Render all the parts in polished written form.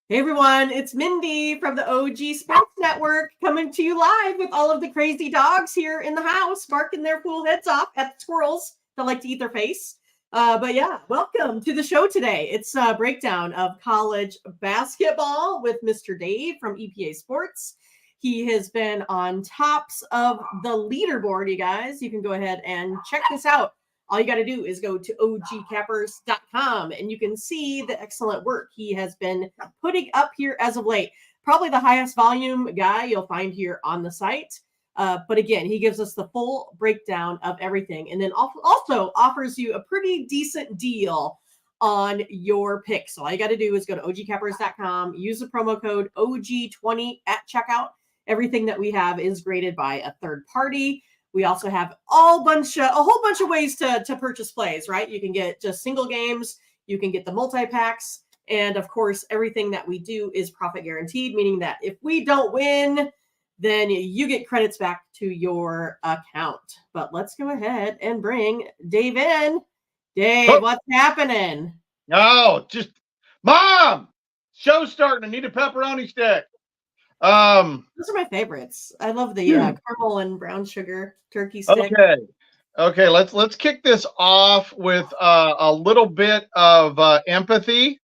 Hey everyone, it's Mindy from the OG Sports Network coming to you live with all of the crazy dogs here in the house, barking their cool heads off at the squirrels that like to eat their face. But yeah, welcome to the show today. It's a breakdown of college basketball with Mr. Dave from EPA Sports. He has been on tops of the leaderboard, you guys. You can go ahead and check this out. All you got to do is go to ogcappers.com and you can see the excellent work he has been putting up here as of late. Probably the highest volume guy you'll find here on the site. But again, he gives us the full breakdown of everything and then also offers you a pretty decent deal on your pick. So all you got to do is go to ogcappers.com, use the promo code OG20 at checkout. Everything that we have is graded by a third party. We also have a whole bunch of ways to purchase plays, right? You can get just single games, you can get the multi-packs, and of course, everything that we do is profit guaranteed, meaning that if we don't win, then you get credits back to your account. But let's go ahead and bring Dave in. Dave, what's happening? Oh, just Mom! Show's starting. I need a pepperoni stick. Those are my favorites. I love the caramel and brown sugar turkey stick. Okay. Let's kick this off with a little bit of empathy.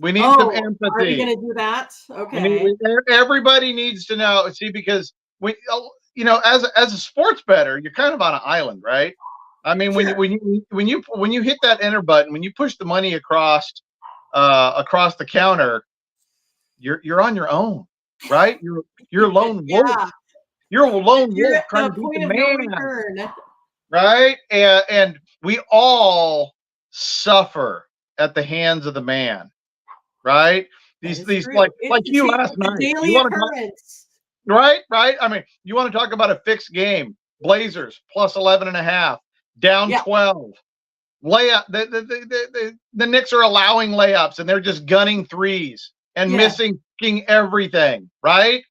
We need some empathy. Are we going to do that? Okay. Everybody needs to know. See, because as a sports bettor, you're kind of on an island, right? I mean, sure. when you hit that enter button, when you push the money across the counter, you're on your own. Right? You're a lone wolf. You're a lone wolf trying to beat the man. Right? And we all suffer at the hands of the man. Right? These like you last night. Daily occurrence. Right? I mean, you want to talk about a fixed game. Blazers plus 11.5, down 12. Layup. The Knicks are allowing layups and they're just gunning threes and missing everything, right?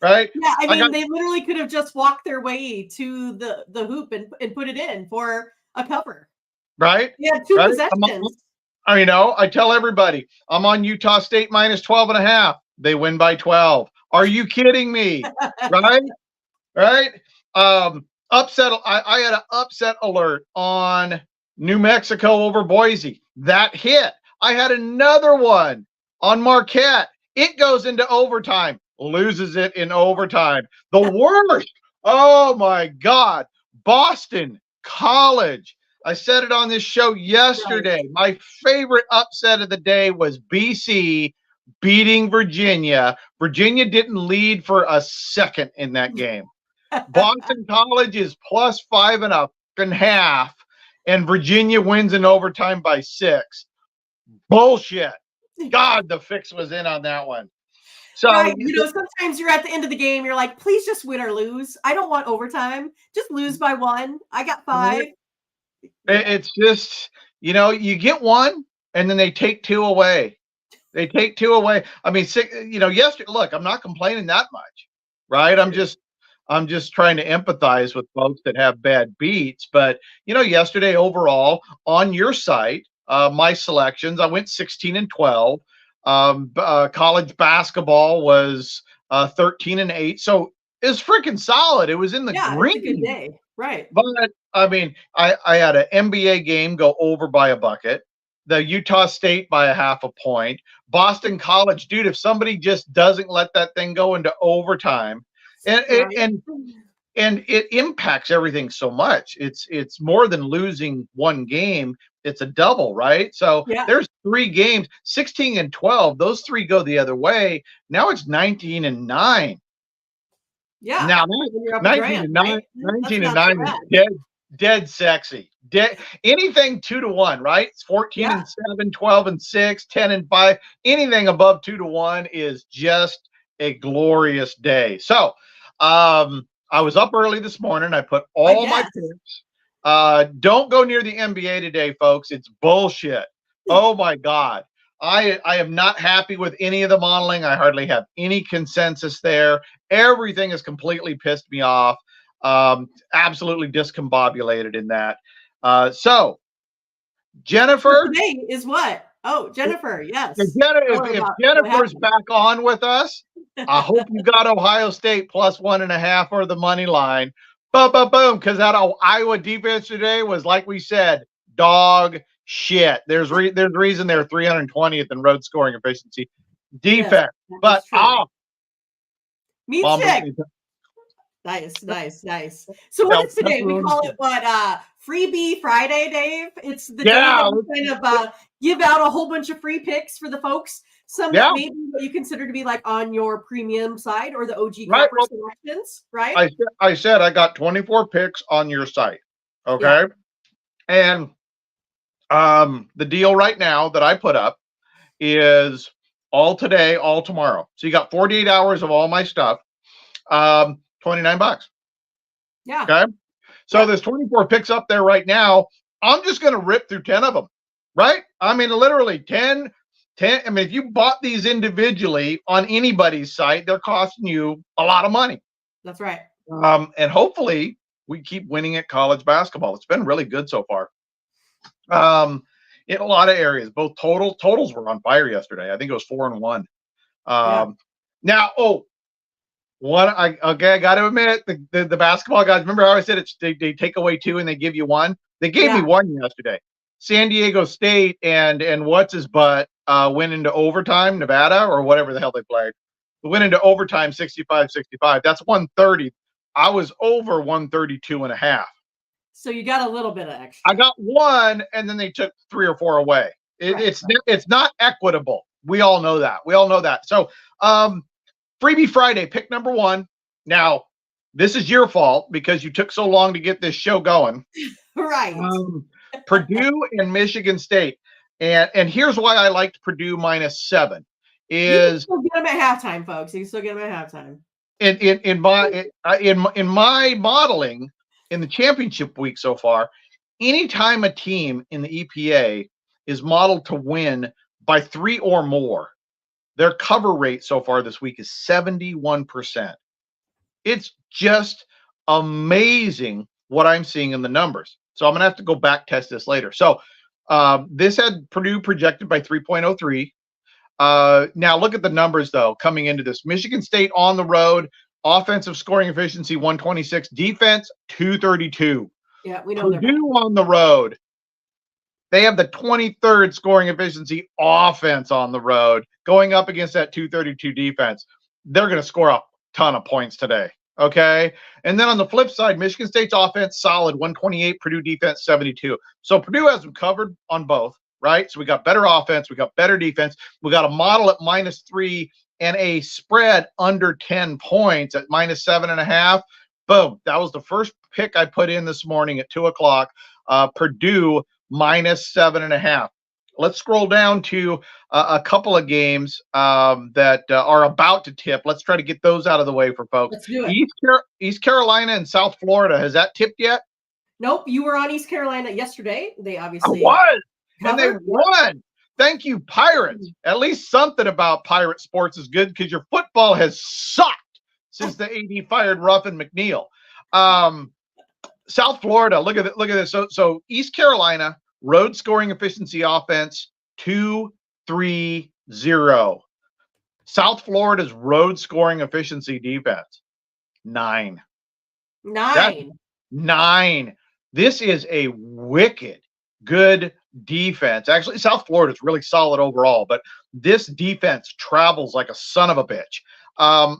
Yeah, I mean, they literally could have just walked their way to the hoop and put it in for a cover. Right? Yeah, two possessions. I tell everybody, I'm on Utah State minus 12.5. They win by 12. Are you kidding me? Right? Upset. I had an upset alert on New Mexico over Boise. That hit. I had another one on Marquette. It goes into overtime, loses it in overtime. The worst. Oh, my God. Boston College. I said it on this show yesterday. Right. My favorite upset of the day was BC beating Virginia. Virginia didn't lead for a second in that game. Boston College is plus 5.5, and Virginia wins in overtime by 6. Bullshit. God, the fix was in on that one. So right. Sometimes you're at the end of the game, you're like, please just win or lose. I don't want overtime. Just lose by 1. I got 5. It's just, you get 1 and then they take 2 away. I mean, yesterday, look, I'm not complaining that much, right? I'm just trying to empathize with folks that have bad beats. But, yesterday overall on your site, my selections, I went 16-12. College basketball was 13-8. So it was freaking solid. It was in the green. It's a good day. Right. But I mean, I had an NBA game go over by a bucket, the Utah State by a half a point, Boston College, dude, if somebody just doesn't let that thing go into overtime, and it impacts everything so much. It's more than losing one game. It's a double, right? So there's 3 games, 16-12. Those 3 go the other way. Now it's 19-9. Yeah. Now 19-9 is dead sexy. Anything 2-1, right? It's 14-7, 12-6, 10-5. Anything above 2-1 is just a glorious day. So I was up early this morning. I put all my picks. Don't go near the NBA today, folks. It's bullshit. Oh my God. I am not happy with any of the modeling. I hardly have any consensus there. Everything has completely pissed me off. Absolutely discombobulated in that. So Jennifer, today is what? Oh, Jennifer, If, yes. Tell her if about what Jennifer's happened. back on with us, I hope you got Ohio State plus 1.5 or the money line. Boom, boom, boom. Because that Iowa defense today was, like we said, dog shit. There's reason they're 320th in road scoring efficiency. Yes, Defense. that But is true. Meat Mom, stick. Nice. So what is today? We call it what? Freebie Friday, Dave. It's the day that we kind of give out a whole bunch of free picks for the folks. Some that maybe what you consider to be like on your premium side or the OG right. Capper selections, right? I said I got 24 picks on your site. Okay. Yeah. And the deal right now that I put up is all today, all tomorrow. So you got 48 hours of all my stuff. $29. Yeah. Okay. So there's 24 picks up there right now. I'm just going to rip through 10 of them. Right. I mean, literally 10. I mean, if you bought these individually on anybody's site, they're costing you a lot of money. That's right. And hopefully we keep winning at college basketball. It's been really good so far. In a lot of areas, both totals were on fire yesterday. I think it was 4-1. Now, I got to admit, the basketball guys. Remember how I said they take away 2 and they give you 1? They gave me 1 yesterday. San Diego State and what's his butt went into overtime. Nevada or whatever the hell they played. Went into overtime 65-65. That's 130. I was over 132.5. So you got a little bit of extra. I got 1, and then they took 3 or 4 away. It's not equitable. We all know that. So Freebie Friday, pick number 1. Now, this is your fault because you took so long to get this show going. Right. Purdue and Michigan State. And here's why I liked Purdue -7. You can still get them at halftime, folks. You can still get them at halftime. In my modeling in the championship week so far, anytime a team in the EPA is modeled to win by 3 or more, their cover rate so far this week is 71%. It's just amazing what I'm seeing in the numbers. So I'm going to have to go back test this later. So this had Purdue projected by 3.03. Now look at the numbers though coming into this. Michigan State on the road, offensive scoring efficiency 126, defense 232. Yeah, we know Purdue on the road. They have the 23rd scoring efficiency offense on the road, going up against that 232 defense. They're going to score a ton of points today. Okay. And then on the flip side, Michigan State's offense solid 128, Purdue defense 72. So Purdue has them covered on both. Right. So we got better offense. We got better defense. We got a model at -3 and a spread under 10 points at -7.5. Boom. That was the first pick I put in this morning at 2:00. Purdue -7.5. Let's scroll down to a couple of games that are about to tip. Let's try to get those out of the way for folks. Let's do it. East Carolina and South Florida. Has that tipped yet? Nope. You were on East Carolina yesterday. They obviously was. And they won. Thank you, Pirates. At least something about Pirate sports is good because your football has sucked since the AD fired Ruffin McNeil. South Florida, look at this. So East Carolina, road scoring efficiency offense, 2-3-0. South Florida's road scoring efficiency defense, 9. 9. This is a wicked good defense. Actually, South Florida is really solid overall, but this defense travels like a son of a bitch.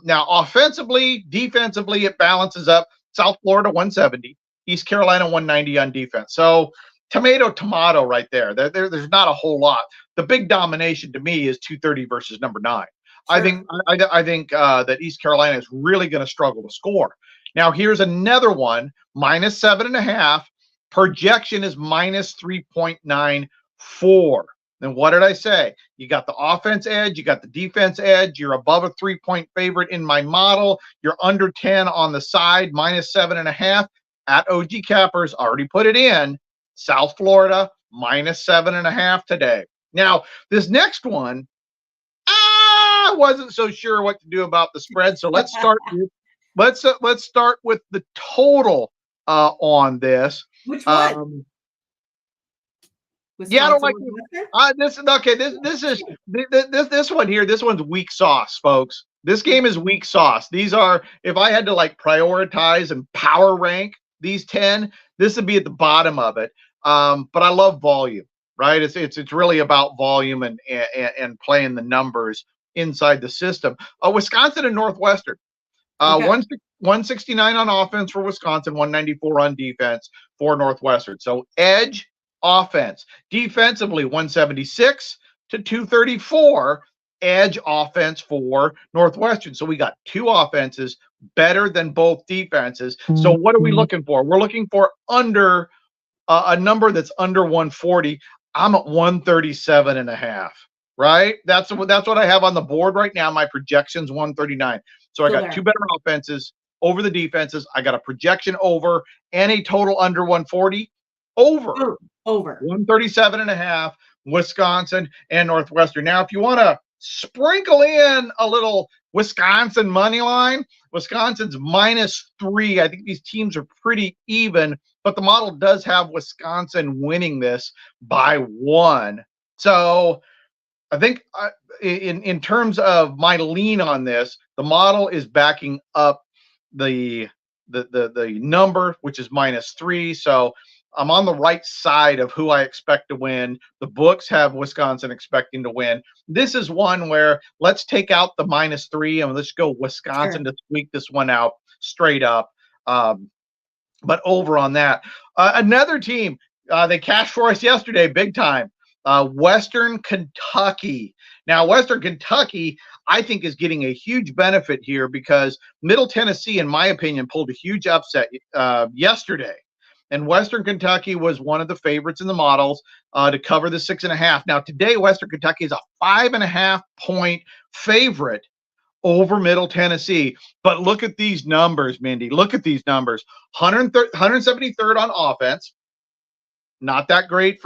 Now, offensively, defensively, it balances up. South Florida 170, East Carolina 190 on defense. So tomato right there. There's not a whole lot. The big domination to me is 230 versus number 9. Sure. I think that East Carolina is really going to struggle to score. Now, here's another one, -7.5. Projection is -3.94. Then what did I say? You got the offense edge, you got the defense edge, you're above a 3-point favorite in my model, you're under 10 on the side, -7.5. At OG Cappers, already put it in. South Florida, -7.5 today. Now, this next one, I wasn't so sure what to do about the spread. So let's start with the total on this. Which one? Yeah, I don't Wisconsin, like Northwestern? this. Okay, this one here. This one's weak sauce, folks. This game is weak sauce. These are, if I had to like prioritize and power rank these 10, this would be at the bottom of it. But I love volume, right? It's really about volume and playing the numbers inside the system. Wisconsin and Northwestern. Okay. 169 on offense for Wisconsin, 194 on defense for Northwestern. So edge offense. Defensively, 176 to 234 edge offense for Northwestern. So we got two offenses better than both defenses. So what are we looking for? We're looking for under a number that's under 140. I'm at 137 and a half, right? That's what I have on the board right now. My projection's 139. So I got two better offenses over the defenses. I got a projection over and a total under 140 over 137 and a half, Wisconsin and Northwestern. Now, if you want to sprinkle in a little Wisconsin money line, Wisconsin's -3. I think these teams are pretty even, but the model does have Wisconsin winning this by 1. So I think in terms of my lean on this, the model is backing up the number, which is -3. So I'm on the right side of who I expect to win. The books have Wisconsin expecting to win. This is one where let's take out the -3 and let's go Wisconsin to squeak this one out straight up. But over on that, another team, they cashed for us yesterday, big time. Western Kentucky. Now, Western Kentucky, I think, is getting a huge benefit here because Middle Tennessee, in my opinion, pulled a huge upset yesterday. And Western Kentucky was one of the favorites in the models to cover the 6.5. Now, today, Western Kentucky is a 5.5 point favorite over Middle Tennessee. But look at these numbers, Mindy. Look at these numbers. 173rd on offense. Not that great.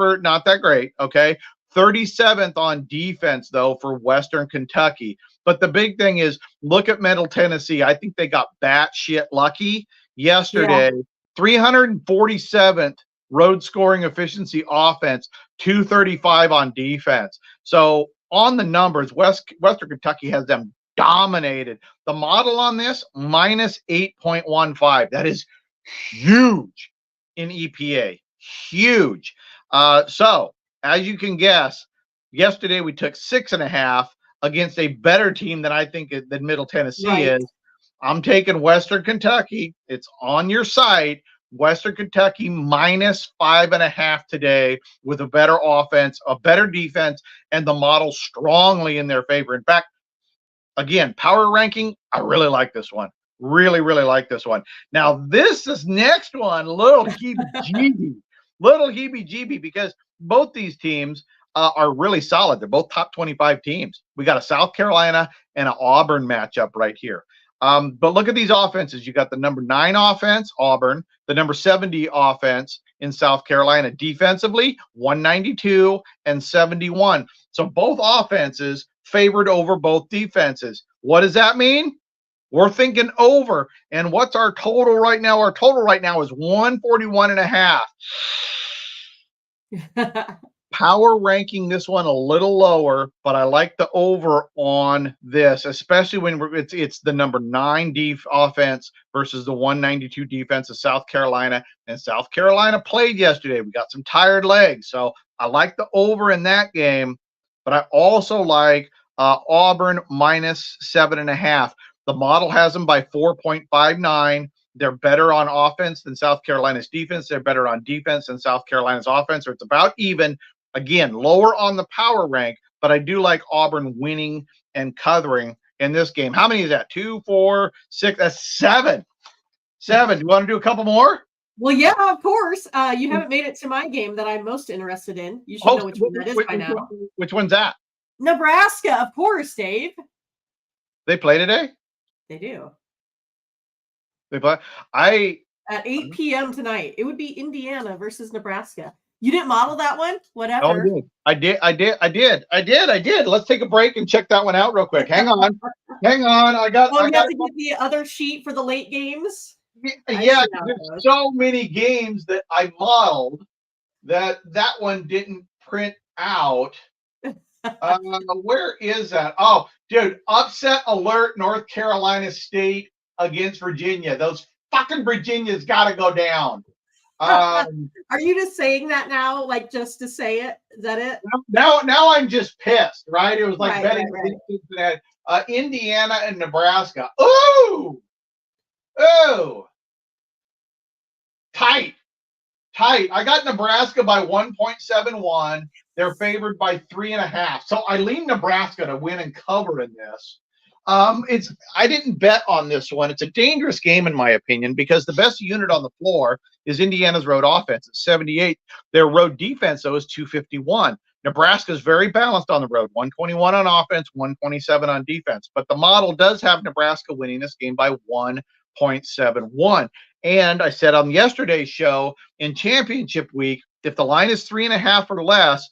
Okay. 37th on defense, though, for Western Kentucky. But the big thing is, look at Middle Tennessee. I think they got batshit lucky yesterday. Yeah. 347th road scoring efficiency offense, 235 on defense. So on the numbers, Western Kentucky has them dominated. The model on this, -8.15. That is huge in EPA. Huge. So as you can guess, yesterday we took 6.5 against a better team than I think that Middle Tennessee is. I'm taking Western Kentucky. It's on your site. Western Kentucky -5.5 today with a better offense, a better defense, and the model strongly in their favor. In fact, again, power ranking, I really like this one. Really, really like this one. Now, this is next one, little heebie-jeebie, because both these teams are really solid. They're both top 25 teams. We got a South Carolina and an Auburn matchup right here. But look at these offenses. You got the number 9 offense, Auburn, the number 70 offense in South Carolina. Defensively, 192 and 71. So both offenses favored over both defenses. What does that mean? We're thinking over. And what's our total right now? Our total right now is 141.5. Power ranking this one a little lower, but I like the over on this, especially when it's the number 9 offense versus the 192 defense of South Carolina. And South Carolina played yesterday. We got some tired legs. So I like the over in that game, but I also like Auburn -7.5. The model has them by 4.59. They're better on offense than South Carolina's defense. They're better on defense than South Carolina's offense. So it's about even. Again, lower on the power rank, but I do like Auburn winning and covering in this game. How many is that? 2, 4, 6, that's 7. 7. Do you want to do a couple more? Well, yeah, of course. You haven't made it to my game that I'm most interested in. You should know which one that is by now. Which one's that? Nebraska, of course, Dave. They play today? They do. They play? At 8 p.m. tonight. It would be Indiana versus Nebraska. You didn't model that one? Whatever. Oh, I did. Let's take a break and check that one out real quick. Hang on. I got to get the other sheet for the late games? Yeah, there's so many games that I modeled that one didn't print out. Where is that? Oh, dude, upset alert, North Carolina State against Virginia. Those fucking Virginia's got to go down. Are you just saying that now, like just to say it? Is that it? Now I'm just pissed, right? It was like Right, betting right. Cincinnati, Indiana and Nebraska. Ooh, tight. I got Nebraska by 1.71. They're favored by 3.5. So I lean Nebraska to win and cover in this. I didn't bet on this one. It's a dangerous game in my opinion because the best unit on the floor is Indiana's road offense at 78. Their road defense though is 251. Nebraska is very balanced on the road, 121 on offense, 127 on defense. But the model does have Nebraska winning this game by 1.71. And I said on yesterday's show in championship week, if the line is 3.5 or less,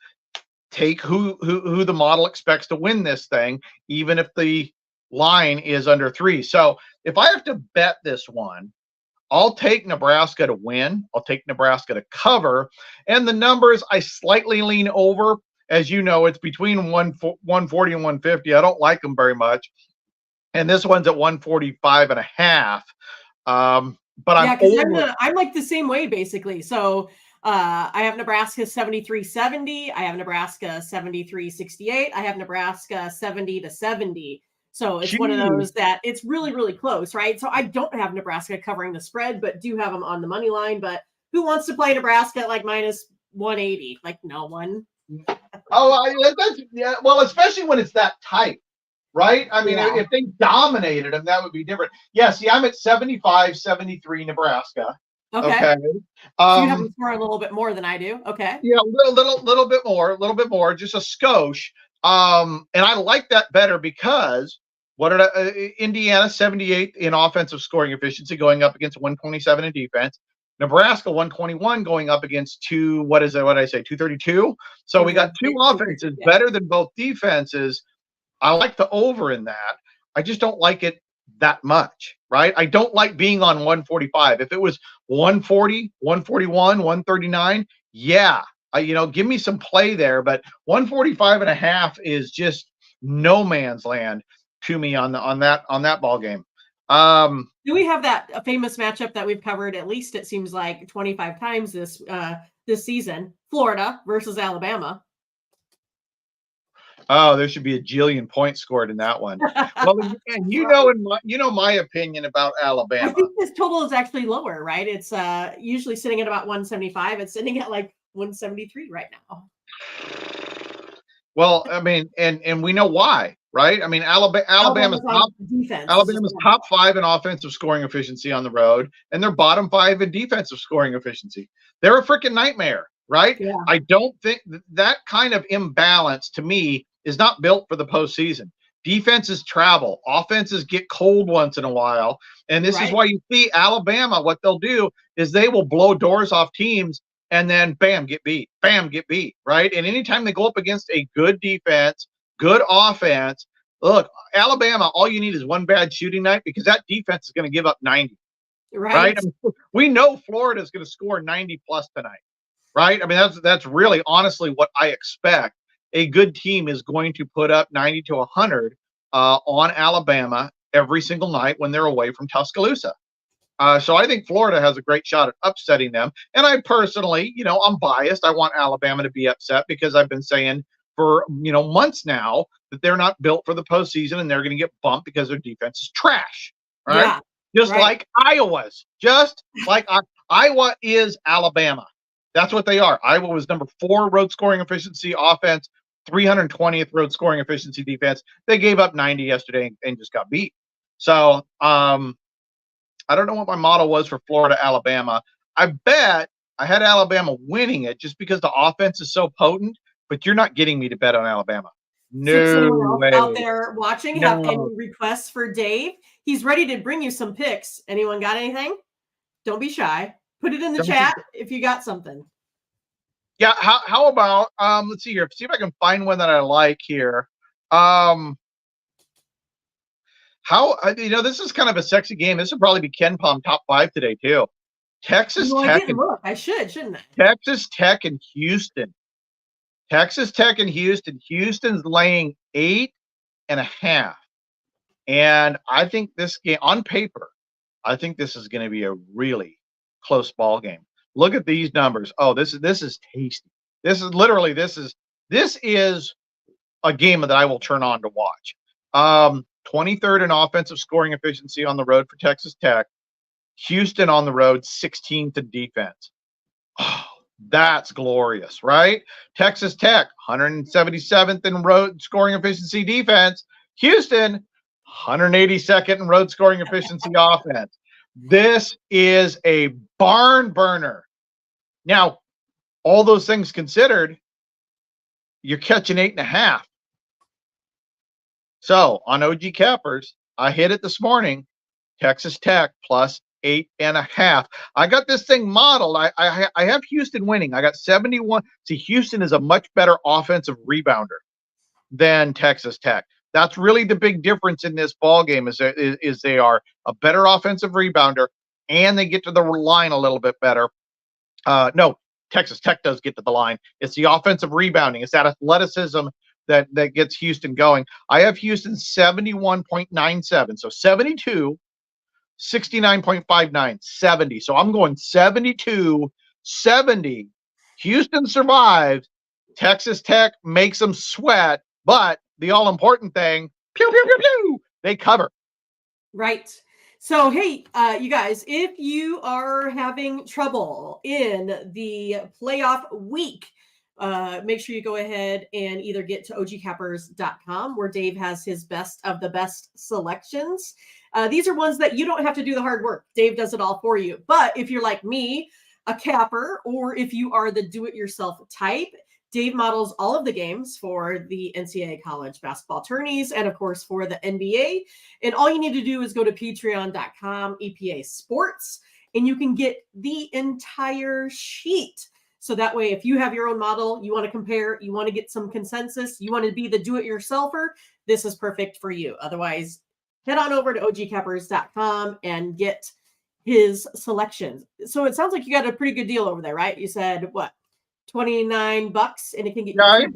take who the model expects to win this thing, even if the line is under 3. So if I have to bet this one, I'll take Nebraska to win. I'll take Nebraska to cover. And the numbers I slightly lean over. As you know, it's between 140 and 150. I don't like them very much. And this one's at 145.5. But yeah, I'm like the same way basically. So I have Nebraska 73-70. I have Nebraska 73-68. I have Nebraska 70-70. So it's one of those that it's really, really close, right? So I don't have Nebraska covering the spread, but do have them on the money line. But who wants to play Nebraska at like minus 180? Like no one. Well, especially when it's that tight. Right? I mean, if they dominated them, that would be different. Yeah, see, I'm at 75-73 Nebraska. Okay. So you have them score a little bit more than I do. Okay. Yeah, a little bit more, just a skosh. And I like that better because Indiana 78 in offensive scoring efficiency going up against 127 in defense. Nebraska 121 going up against 232. So we got two offenses better than both defenses. I like the over in that. I just don't like it that much, right? I don't like being on 145. If it was 140, 141, 139, yeah, give me some play there. But 145.5 is just no man's land to me on that ball game. Do we have that famous matchup that we've covered at least it seems like 25 times this season? Florida versus Alabama. Oh, there should be a jillion points scored in that one. Well, and my opinion about Alabama. I think this total is actually lower, right? It's usually sitting at about 175. It's sitting at like 173 right now. Well, I mean, and we know why, right? I mean, Alabama's top 5 in offensive scoring efficiency on the road, and they're bottom 5 in defensive scoring efficiency. They're a freaking nightmare, right? Yeah. I don't think that kind of imbalance to me is not built for the postseason. Defenses travel, offenses get cold once in a while, and this is why you see Alabama. What they'll do is they will blow doors off teams, and then bam, get beat, right? And anytime they go up against a good defense, good offense, look, Alabama, all you need is one bad shooting night because that defense is going to give up 90, right? I mean, we know Florida is going to score 90 plus tonight, right? I mean, that's really honestly what I expect. A good team is going to put up 90 to 100 on Alabama every single night when they're away from Tuscaloosa. So I think Florida has a great shot at upsetting them. And I personally, I'm biased. I want Alabama to be upset because I've been saying for, months now that they're not built for the postseason and they're going to get bumped because their defense is trash. Right? Yeah, just like Iowa's. Just like Iowa is Alabama. That's what they are. Iowa was number 4 road scoring efficiency offense, 320th road scoring efficiency defense. They gave up 90 yesterday and just got beat. So I don't know what my model was for Florida, Alabama. I bet I had Alabama winning it just because the offense is so potent, but you're not getting me to bet on Alabama. No way. Out there watching, have any requests for Dave? He's ready to bring you some picks. Anyone got anything? Don't be shy. Put it in the chat if you got something. Yeah, how about let's see here. See if I can find one that I like here. This is kind of a sexy game. This would probably be Ken Palm top 5 today too. Texas Tech. I didn't look. I shouldn't I? Texas Tech and Houston. Texas Tech and Houston. Houston's laying 8.5. And I think this game on paper, I think this is going to be a really close ball game. Look at these numbers. Oh, this is tasty. This is a game that I will turn on to watch. 23rd in offensive scoring efficiency on the road for Texas Tech. Houston on the road, 16th in defense. Oh, that's glorious, right? Texas Tech, 177th in road scoring efficiency defense. Houston, 182nd in road scoring efficiency offense. This is a barn burner. Now, all those things considered, you're catching 8.5. So on OG Cappers, I hit it this morning. Texas Tech plus 8.5. I got this thing modeled. I have Houston winning. I got 71. See, Houston is a much better offensive rebounder than Texas Tech. That's really the big difference in this ball game is they are a better offensive rebounder and they get to the line a little bit better. No, Texas Tech does get to the line. It's the offensive rebounding. It's that athleticism that gets Houston going. I have Houston 71.97. So 72, 69.59, 70. So I'm going 72, 70. Houston survives. Texas Tech makes them sweat, but the all-important thing, pew, pew, pew, pew, they cover. Right. So, hey, you guys, if you are having trouble in the playoff week, make sure you go ahead and either get to ogcappers.com where Dave has his best of the best selections. These are ones that you don't have to do the hard work. Dave does it all for you. But if you're like me, a capper, or if you are the do-it-yourself type, Dave models all of the games for the NCAA college basketball tourneys and, of course, for the NBA. And all you need to do is go to patreon.com, EPA Sports, and you can get the entire sheet. So that way, if you have your own model, you want to compare, you want to get some consensus, you want to be the do-it-yourselfer, this is perfect for you. Otherwise, head on over to ogcappers.com and get his selections. So it sounds like you got a pretty good deal over there, right? You said, what? $29 and it can get I'm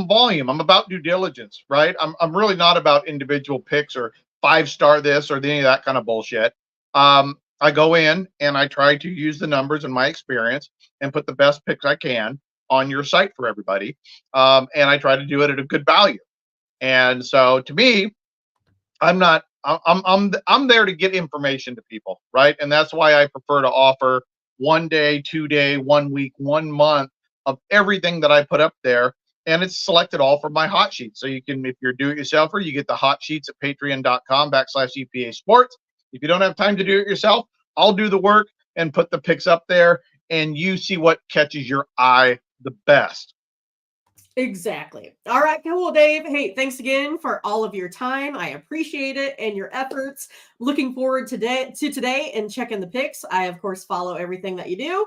volume. I'm about due diligence, right? I'm really not about individual picks or 5-star this or any of that kind of bullshit. I go in and I try to use the numbers in my experience and put the best picks I can on your site for everybody. And I try to do it at a good value. And so to me, I'm there to get information to people, right? And that's why I prefer to offer 1 day, 2 day, 1 week, 1 month of everything that I put up there. And it's selected all from my hot sheets. So you can, if you're do-it-yourselfer, you get the hot sheets at patreon.com/EPA Sports. If you don't have time to do it yourself, I'll do the work and put the picks up there and you see what catches your eye the best. Exactly. All right, cool, Dave. Hey, thanks again for all of your time. I appreciate it and your efforts. Looking forward to today and checking the picks. I, of course, follow everything that you do.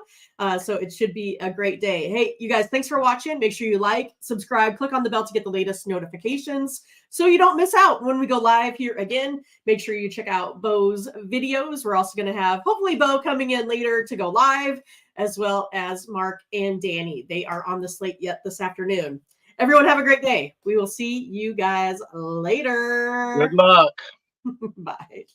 So it should be a great day. Hey, you guys, thanks for watching. Make sure you like, subscribe, click on the bell to get the latest notifications so you don't miss out when we go live here again. Make sure you check out Bo's videos. We're also going to have, hopefully, Bo coming in later to go live, as well as Mark and Danny. They are on the slate yet this afternoon. Everyone have a great day. We will see you guys later. Good luck. Bye.